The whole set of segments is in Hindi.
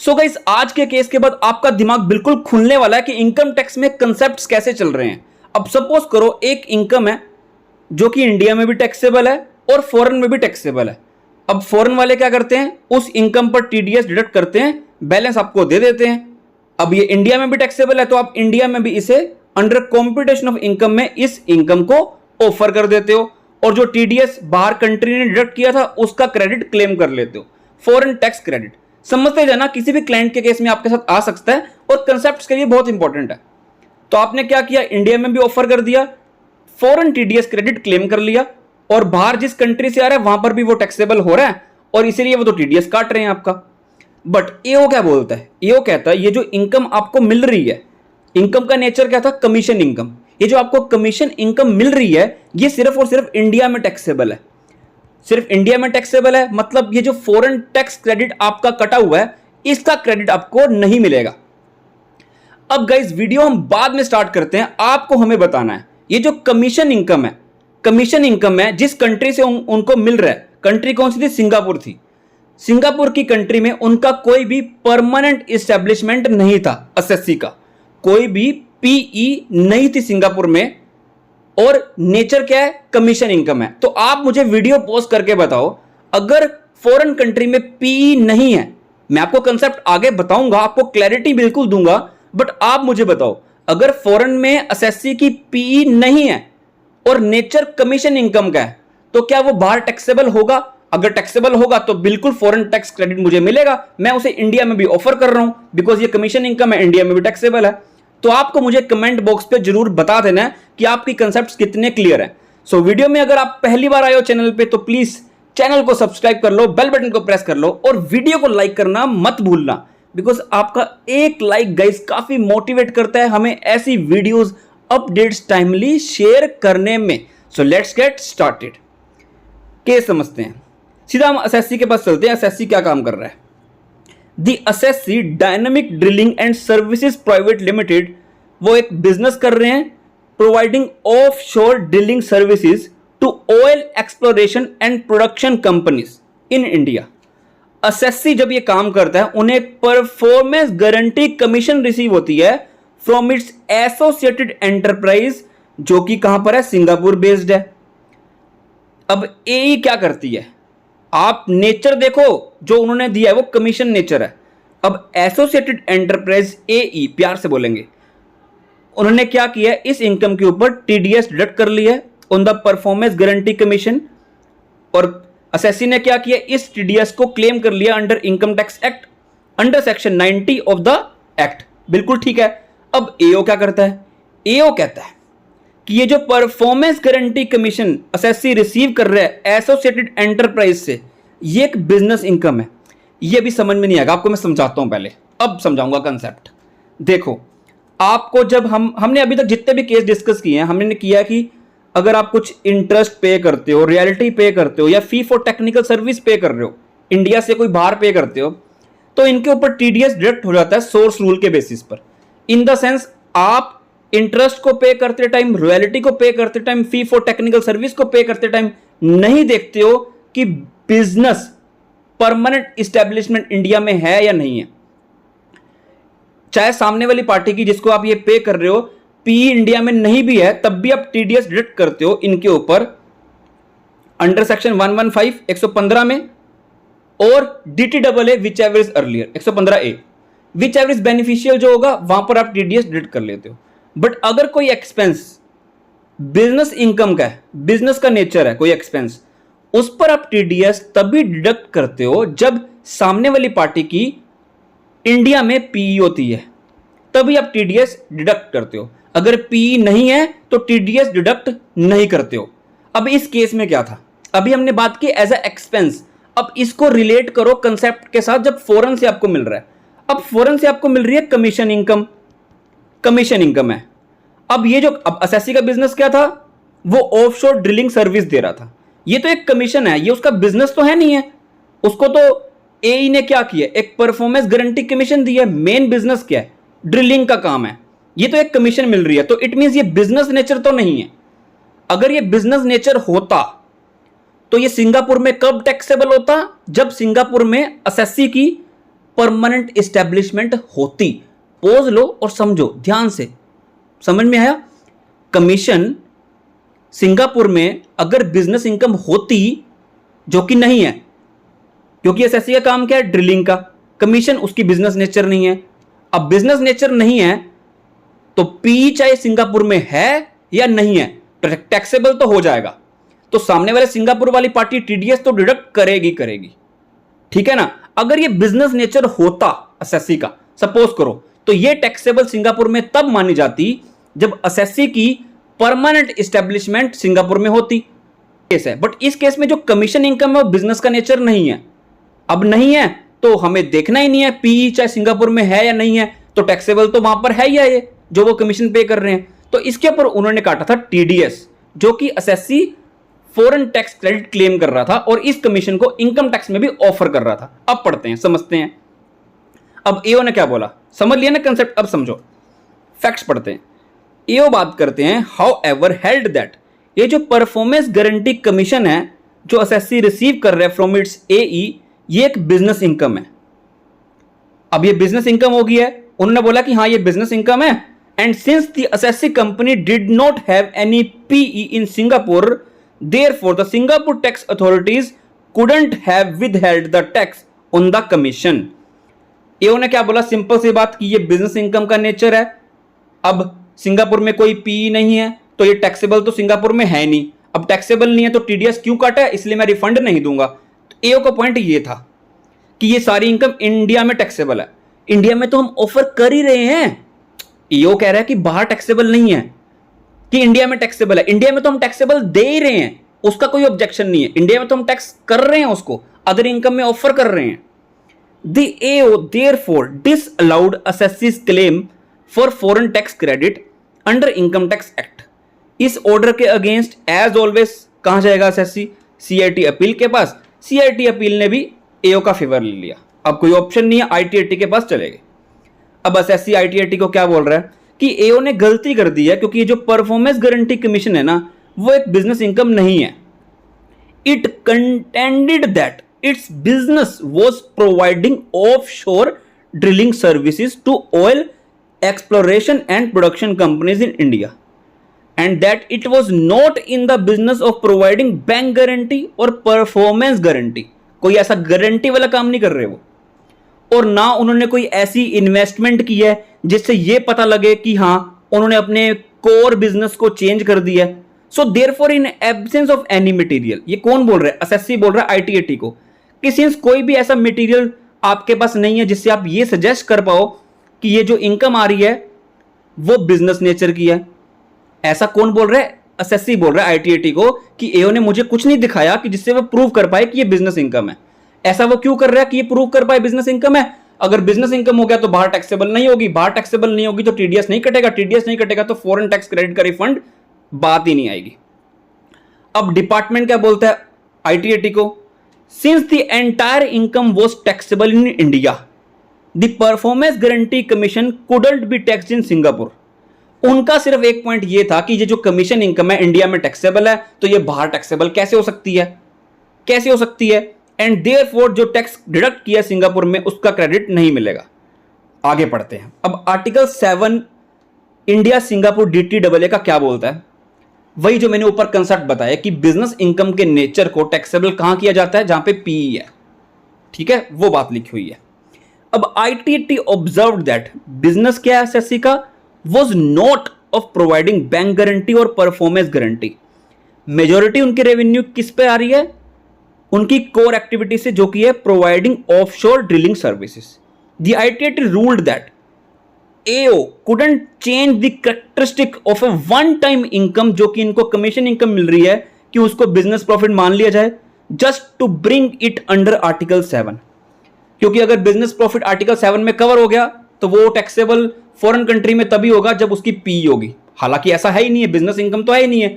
सो गाइस, आज के केस के बाद आपका दिमाग बिल्कुल खुलने वाला है कि इनकम टैक्स में कंसेप्ट्स कैसे चल रहे हैं। अब सपोज करो एक इनकम है जो कि इंडिया में भी टैक्सेबल है और फॉरेन में भी टैक्सेबल है। अब फॉरेन वाले क्या करते हैं, उस इनकम पर टीडीएस डिडक्ट करते हैं, बैलेंस आपको दे देते हैं। अब ये इंडिया में भी टैक्सेबल है तो आप इंडिया में भी इसे अंडर कॉम्पिटिशन ऑफ इनकम में इस इनकम को ऑफर कर देते हो और जो टीडीएस बाहर कंट्री ने डिडक्ट किया था उसका क्रेडिट क्लेम कर लेते हो, फॉरेन टैक्स क्रेडिट। समझते जाना, किसी भी क्लाइंट के केस में आपके साथ आ सकता है और कंसेप्ट के लिए बहुत इंपॉर्टेंट है। तो आपने क्या किया, इंडिया में भी ऑफर कर दिया, फॉरेन टीडीएस क्रेडिट क्लेम कर लिया और बाहर जिस कंट्री से आ रहा है वहां पर भी वो टैक्सेबल हो रहा है और इसीलिए वो तो टीडीएस काट रहे हैं आपका। बट एओ क्या बोलता है, एओ कहता है ये जो इनकम आपको मिल रही है, इनकम का नेचर क्या था, कमीशन इनकम। ये जो आपको कमीशन इनकम मिल रही है ये सिर्फ और सिर्फ इंडिया में टैक्सेबल है, सिर्फ इंडिया में टैक्सेबल है। मतलब ये जो फॉरेन टैक्स क्रेडिट आपका कटा हुआ है इसका क्रेडिट आपको नहीं मिलेगा। अब गाइस वीडियो हम बाद में स्टार्ट करते हैं, आपको हमें बताना है ये जो कमीशन इनकम है, कमीशन इनकम है जिस कंट्री से उनको मिल रहा है, कंट्री कौन सी थी, सिंगापुर थी। सिंगापुर की कंट्री में उनका कोई भी परमानेंट इस्टेब्लिशमेंट नहीं था, एसएससी का कोई भी पीई नहीं थी सिंगापुर में, और नेचर क्या है, कमीशन इनकम है। तो आप मुझे वीडियो पॉज करके बताओ, अगर फॉरेन कंट्री में पीई नहीं है, मैं आपको कंसेप्ट आगे बताऊंगा, आपको क्लैरिटी बिल्कुल दूंगा, बट आप मुझे बताओ अगर फॉरेन में एसएससी की पीई नहीं है और नेचर कमीशन इनकम का है तो क्या वो बाहर टैक्सेबल होगा? अगर टैक्सेबल होगा तो बिल्कुल फॉरेन टैक्स क्रेडिट मुझे मिलेगा, मैं उसे इंडिया में भी ऑफर कर रहा हूं बिकॉज ये कमीशन इनकम है, इंडिया में भी टैक्सेबल है। तो आपको मुझे कमेंट बॉक्स पे जरूर बता देना है कि आपकी कंसेप्ट्स कितने क्लियर हैं। सो वीडियो में अगर आप पहली बार आए हो चैनल पे तो प्लीज चैनल को सब्सक्राइब कर लो, बेल बटन को प्रेस कर लो और वीडियो को लाइक करना मत भूलना, बिकॉज आपका एक लाइक गाइस काफी मोटिवेट करता है हमें ऐसी वीडियोस अपडेट्स टाइमली शेयर करने में। So let's get started. Case समझते हैं, सीधा हम एसएससी के पास चलते हैं। एसएससी क्या काम कर रहा है? The SSC dynamic drilling and services private limited, वो एक बिजनेस कर रहे हैं providing offshore drilling services to oil exploration and production companies in India. SSC जब ये काम करता है उन्हें परफॉर्मेंस गारंटी कमीशन रिसीव होती है फ्रॉम इट्स एसोसिएटेड एंटरप्राइज, जो कि कहां पर है, सिंगापुर बेस्ड है। अब एई क्या करती है, आप नेचर देखो जो उन्होंने दिया है वो कमीशन नेचर है। अब एसोसिएटेड एंटरप्राइज एई, प्यार से बोलेंगे, उन्होंने क्या किया है, इस इनकम के ऊपर टीडीएस डिडक्ट कर लिया है on the performance guarantee commission, और एसएससी ने क्या किया, इस टीडीएस को क्लेम कर लिया under income tax act under section 90 of the act. बिल्कुल ठीक है। अब एओ क्या करता है, एओ कहता है कि ये जो performance guarantee commission SSC receive कर रहा है एसोसिएटेड एंटरप्राइज से, ये एक बिजनेस इनकम है। ये भी समझ में नहीं आएगा, आपको मैं समझाता हूं, पहले अब समझाऊंगा कंसेप्ट। देखो, आपको जब हमने अभी तक जितने भी केस डिस्कस किए हैं, हमने किया कि अगर आप कुछ इंटरेस्ट पे करते हो, रॉयल्टी पे करते हो या फी फॉर टेक्निकल सर्विस पे कर रहे हो, इंडिया से कोई बाहर पे करते हो, तो इनके ऊपर टीडीएस डायरेक्ट हो जाता है सोर्स रूल के बेसिस पर। इन द सेंस आप इंटरेस्ट को पे करते टाइम, रॉयल्टी को पे करते time, fee for technical service को पे करते टाइम नहीं देखते हो कि बिजनेस परमानेंट इस्टेब्लिशमेंट इंडिया में है या नहीं है। चाहे सामने वाली पार्टी की जिसको आप ये पे कर रहे हो पी इंडिया में नहीं भी है, तब भी आप टीडीएस डिडक्ट करते हो इनके ऊपर अंडर सेक्शन 115 115 में, और DTWA whichever is earlier 115A, whichever is beneficial जो होगा वहां पर आप टीडीएस डिडक्ट कर लेते हो। बट अगर कोई एक्सपेंस बिजनेस इनकम का है, बिजनेस का नेचर है कोई एक्सपेंस, उस पर आप टीडीएस तभी डिडक्ट करते हो जब सामने वाली पार्टी की इंडिया में पीई होती है, तभी आप टीडीएस डिडक्ट करते हो। अगर पीई नहीं है तो टीडीएस डिडक्ट नहीं करते हो। अब इस केस में क्या था, अभी हमने बात की एज अ एक्सपेंस, अब इसको रिलेट करो कंसेप्ट के साथ जब फॉरेन से आपको मिल रहा है। अब फॉरेन से आपको मिल रही है कमीशन इनकम, कमीशन इनकम है। अब ये जो अब एसएससी का बिजनेस क्या था, वो ऑफशोर ड्रिलिंग सर्विस दे रहा था, ये तो एक कमीशन है, ये उसका बिजनेस तो है नहीं है। उसको तो एई ने क्या किया, एक परफॉर्मेंस गारंटी कमीशन दी है। मेन बिजनेस क्या है, ड्रिलिंग का काम है, ये तो एक कमीशन मिल रही है, तो इट मींस ये बिजनेस नेचर तो नहीं है। अगर ये बिजनेस नेचर होता तो ये सिंगापुर में कब टैक्सेबल होता, जब सिंगापुर में एसएससी की परमानेंट एस्टेब्लिशमेंट होती। पोज लो और समझो ध्यान से, समझ में आया? कमीशन सिंगापुर में अगर बिजनेस इनकम होती, जो कि नहीं है, क्योंकि एसएससी का काम क्या है? ड्रिलिंग का। कमीशन उसकी बिजनेस नेचर नहीं है। अब बिजनेस नेचर नहीं है तो पी चाहे सिंगापुर में है या नहीं है, टैक्सेबल तो हो जाएगा। तो सामने वाले सिंगापुर वाली पार्टी टीडीएस तो डिडक्ट करेगी, ठीक है ना। अगर ये बिजनेस नेचर होता एसएससी का, सपोज करो, तो ये टैक्सेबल सिंगापुर में तब मानी जाती जब एसएससी की परमानेंट एस्टेब्लिशमेंट सिंगापुर में होती। केस है, बट इस केस में जो कमीशन इनकम है वो बिजनेस का नेचर नहीं है। अब नहीं है तो हमें देखना ही नहीं है पी चाहे सिंगापुर में है या नहीं है, तो टैक्सेबल तो वहां पर है ही है ये जो वो कमीशन पे कर रहे हैं। तो इसके ऊपर उन्होंने काटा था टीडीएस, जो कि SSC foreign tax credit claim कर रहा था और इस कमीशन को इनकम टैक्स में भी ऑफर कर रहा था। अब पढ़ते हैं, समझते हैं। अब एओ ने क्या बोला, समझ लिया ना कंसेप्ट? अब समझो, फैक्ट्स पढ़ते हैं। एओ बात करते हैं, हाउ एवर हेल्ड दैट ये जो परफॉर्मेंस गारंटी कमीशन है जो एसएससी रिसीव कर रहा है फ्रॉम इट्स एई, ये एक बिजनेस इनकम है। अब ये बिजनेस इनकम होगी है, उन्होंने बोला कि हाँ ये बिजनेस इनकम है। And since the SSC company did not have any PE in Singapore, therefore the Singapore tax authorities couldn't have withheld the tax on the commission. AO ने क्या बोला, सिंपल सी बात कि ये बिजनेस इनकम का नेचर है। अब सिंगापुर में कोई पीई नहीं है तो ये टैक्सेबल तो सिंगापुर में है नहीं। अब टैक्सेबल नहीं है तो टीडीएस क्यों काटा है, इसलिए मैं रिफंड नहीं दूंगा। तो एओ का पॉइंट ये था कि ये सारी इनकम इंडिया में टैक्सेबल है। इंडिया में तो हम ऑफर कर ही रहे हैं। एओ कह रहा है कि बाहर टैक्सेबल नहीं है, कि इंडिया में टैक्सेबल है। इंडिया में तो हम टैक्सेबल दे ही रहे हैं, उसका कोई ऑब्जेक्शन नहीं है। इंडिया में तो हम टैक्स कर रहे हैं, उसको अदर इनकम में ऑफर कर रहे हैं। The AO therefore disallowed assessee's claim for foreign tax credit under Income Tax Act. इस ऑर्डर के अगेंस्ट एज ऑलवेज कहां जाएगा एसएससी? सीआईटी अपील के पास। सीआईटी अपील ने भी एओ का फेवर ले लिया। अब कोई ऑप्शन नहीं है, आईटीएटी के पास चले गए। अब एसएससी आईटीएटी को क्या बोल रहा है कि एओ ने गलती कर दी है, क्योंकि ये जो परफॉर्मेंस गारंटी कमीशन है ना, वो एक बिजनेस इनकम नहीं है। It contended that its business was providing offshore drilling services to oil exploration and production companies in India, and that it was not in the business of providing bank guarantee or performance guarantee। कोई ऐसा गारंटी वाला काम नहीं कर रहे वो, और ना उन्होंने कोई ऐसी इन्वेस्टमेंट की है जिससे ये पता लगे कि हाँ उन्होंने अपने कोर बिजनेस को चेंज कर दिया। So therefore in absence of any material, ये कौन बोल रहा है? एसएससी बोल रहा है आईटीएटी को, कि सिंस कोई भी ऐसा मटेरियल आपके पास नहीं है जिससे आप ये सजेस्ट कर पाओ कि ये जो इनकम आ रही है वो बिजनेस नेचर की है। ऐसा कौन बोल रहा है? एसएससी बोल रहा है आईटीएटी को कि एओ ने मुझे कुछ नहीं दिखाया कि जिससे वो प्रूव कर पाए कि ये बिजनेस इनकम है। ऐसा वो क्यों कर रहा है कि ये प्रूव कर पाए बिजनेस इनकम है? अगर बिजनेस इनकम हो गया तो बाहर टैक्सेबल नहीं होगी, बाहर टैक्सेबल नहीं होगी तो टीडीएस नहीं कटेगा, टीडीएस नहीं कटेगा तो फॉरेन टैक्स क्रेडिट का रिफंड बात ही नहीं आएगी। अब डिपार्टमेंट क्या बोलता है आईटीएटी को? Since the entire income was taxable in India, the Performance Guarantee Commission couldn't be taxed in Singapore. उनका सिर्फ एक पॉइंट ये था कि ये जो कमीशन इनकम है इंडिया में टैक्सेबल है, तो ये बाहर टैक्सेबल कैसे हो सकती है? कैसे हो सकती है? एंड देयरफॉर जो टैक्स डिडक्ट किया सिंगापुर में उसका क्रेडिट नहीं मिलेगा। आगे पढ़ते हैं। अब आर्टिकल 7 इंडिया सिंगापुर डीटीडब्ल्यूए का क्या बोलता है? वही जो मैंने ऊपर कंसेप्ट बताया कि बिजनेस इनकम के नेचर को टैक्सेबल कहां किया जाता है? जहां पे पीई है, ठीक है, वो बात लिखी हुई है। अब आईटीटी ऑब्जर्व्ड दैट बिजनेस क्या है एसएससी का? Was not of providing bank guarantee और परफॉर्मेंस गारंटी। मेजॉरिटी उनकी रेवेन्यू किस पे आ रही है? उनकी कोर एक्टिविटी से, जो कि है providing offshore drilling services. The ITT ruled that AO couldn't change the characteristic of a one time income, जो कि इनको कमीशन इनकम मिल रही है, कि उसको बिजनेस प्रॉफिट मान लिया जाए just to bring it under article 7। क्योंकि अगर बिजनेस प्रॉफिट आर्टिकल 7 में कवर हो गया तो वो टैक्सेबल फॉरेन कंट्री में तभी होगा जब उसकी पी होगी। हालांकि ऐसा है ही नहीं है, बिजनेस इनकम तो है ही नहीं है,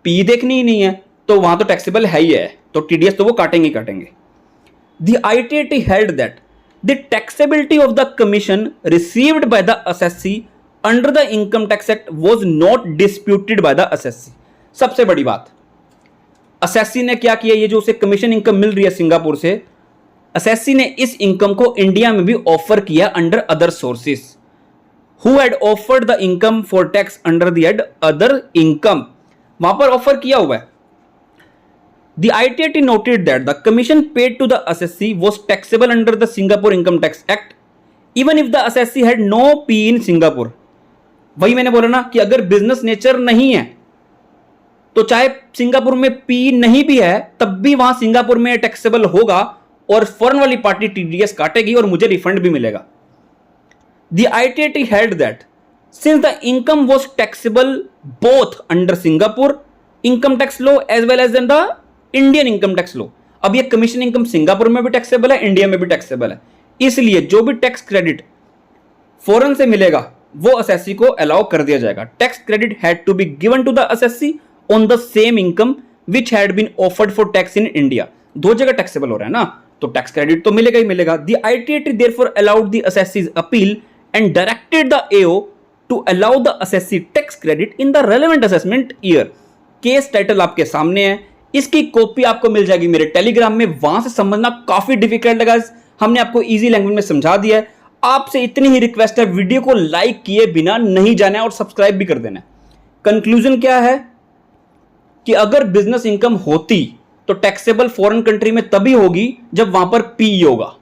पी देखनी ही नहीं है, तो वहां तो टैक्सेबल है ही है, तो टीडीएस तो वो काटेंगे ही काटेंगे। The ITT held that the taxability of the commission received by the assessee under the Income Tax Act was not disputed by the assessee। सबसे बड़ी बात, assessee ने क्या किया? ये जो उसे कमीशन इनकम मिल रही है सिंगापुर से, असेसी ने इस इनकम को इंडिया में भी ऑफर किया under other sources. Who had offered the income for tax under the head other income, वहां पर ऑफर किया हुआ है। The ITAT noted that the commission paid to the assessee was taxable under the Singapore Income Tax Act, even if the assessee had no P in Singapore. वही मैंने बोला ना कि अगर बिजनेस नेचर नहीं है तो चाहे सिंगापुर में पी नहीं भी है तब भी वहां सिंगापुर में टैक्सेबल होगा और फॉरेन वाली पार्टी टीडीएस काटेगी और मुझे रिफंड भी मिलेगा। The ITAT held that since the income was taxable both under Singapore income tax law as well as in the Indian income tax law, अब ये कमीशन इनकम सिंगापुर में भी टैक्सेबल है, इंडिया में भी टैक्सेबल है, इसलिए जो भी टैक्स क्रेडिट फॉरेन से मिलेगा वो असेसी को अलाउ कर दिया जाएगा। Tax credit had to be given to the assessee on the same income which had been offered for tax in India. दो जगह टैक्सेबल हो रहा है ना, तो टैक्स क्रेडिट तो मिलेगा ही मिलेगा। The ITAT therefore allowed the assessee's appeal and directed the AO to allow the assessee tax credit in the relevant assessment year. Case title आपके सामने है, इसकी कॉपी आपको मिल जाएगी मेरे टेलीग्राम में, वहां से समझना काफी डिफिकल्ट लगा, हमने आपको इजी लैंग्वेज में समझा दिया है। आपसे इतनी ही रिक्वेस्ट है, वीडियो को लाइक किए बिना नहीं जाना है और सब्सक्राइब भी कर देना है। कंक्लूजन क्या है कि अगर बिजनेस इनकम होती तो टैक्सेबल फॉरेन कंट्री में तभी होगी जब वहां पर पी होगा।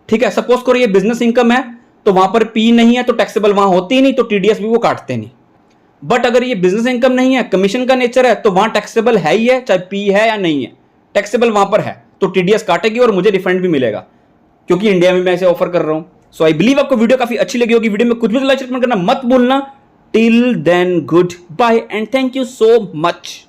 ठीक है, सपोज करो ये बिजनेस इनकम है तो वहां पर पी नहीं है तो टैक्सेबल वहां होती ही नहीं, तो टीडीएस भी वो काटते नहीं। बट अगर ये बिजनेस इनकम नहीं है, कमीशन का नेचर है, तो वहां टैक्सेबल है ही है, चाहे पी है या नहीं है, टैक्सेबल वहां पर है तो टीडीएस काटेगी और मुझे रिफंड भी मिलेगा क्योंकि इंडिया में मैं इसे ऑफर कर रहा हूं। सो आई बिलीव आपको वीडियो काफी अच्छी लगी होगी। वीडियो में कुछ भी लाइक करना मत भूलना। Till then goodbye and thank you so much.